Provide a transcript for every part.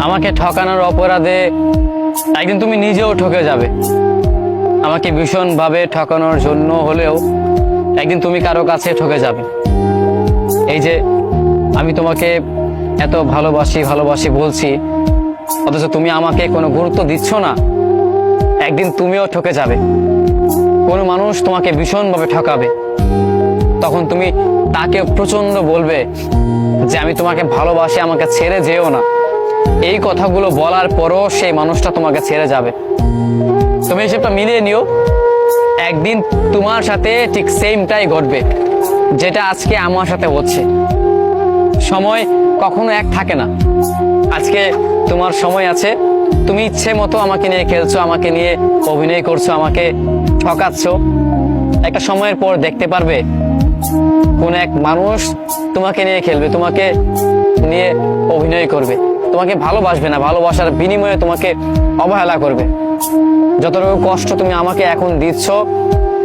আমাকে ঠকানোর অপরাধে একদিন তুমি নিজেও ঠকে যাবে। আমাকে ভীষণভাবে ঠকানোর জন্য হলেও একদিন তুমি কারো কাছে ঠকে যাবে। এই যে আমি তোমাকে এত ভালোবাসি ভালোবাসি বলছি, অথচ তুমি আমাকে কোনো গুরুত্ব দিচ্ছ না। একদিন তুমিও ঠকে যাবে। কোনো মানুষ তোমাকে ভীষণভাবে ঠকাবে, তখন তুমি তাকে প্রচন্ড বলবে যে আমি তোমাকে ভালোবাসি, আমাকে ছেড়ে যেও না। এই কথাগুলো বলার পরও সেই মানুষটা তোমাকে ছেড়ে যাবে। তুমি হিসেবটা মিলিয়ে নিও, একদিন তোমার সাথে ঠিক সেমটাই ঘটবে যেটা আজকে আমার সাথে হচ্ছে। সময় কখনো এক থাকে না। আজকে তোমার সময় আছে, তুমি ইচ্ছে মতো আমাকে নিয়ে খেলছো, আমাকে নিয়ে অভিনয় করছো, আমাকে ঠকাচ্ছ। একটা সময়ের পর দেখতে পারবে কোন এক মানুষ তোমাকে নিয়ে খেলবে, তোমাকে নিয়ে অভিনয় করবে, তোমাকে ভালোবাসবে না, ভালোবাসার বিনিময়ে তোমাকে অবহেলা করবে। যতটুকু কষ্ট তুমি আমাকে এখন দিচ্ছ,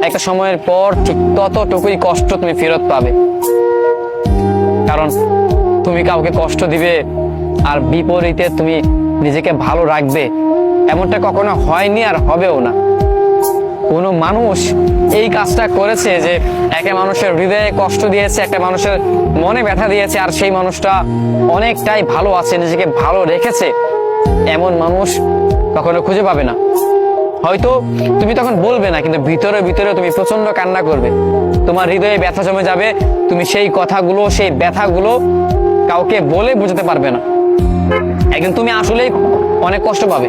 একটা সময়ের পর ঠিক ততটুকুই কষ্ট তুমি ফেরত পাবে। কারণ তুমি কাউকে কষ্ট দিবে আর বিপরীতে তুমি নিজেকে ভালো রাখবে, এমনটা কখনো হয়নি আর হবেও না। কোনো মানুষ এই কাজটা করেছে যে একটা মানুষের হৃদয়ে কষ্ট দিয়েছে, একটা মানুষের মনে ব্যথা দিয়েছে, আর সেই মানুষটা অনেকটাই ভালো আছে, নিজেকে ভালো রেখেছে, এমন মানুষ কখনো খুঁজে পাবে না। হয়তো তুমি তখন বলবে না, কিন্তু ভিতরে ভিতরে তুমি প্রচন্ড কান্না করবে, তোমার হৃদয়ে ব্যথা জমে যাবে। তুমি সেই কথাগুলো, সেই ব্যথাগুলো কাউকে বলে বোঝাতে পারবে না। একদিন তুমি আসলেই অনেক কষ্ট পাবে।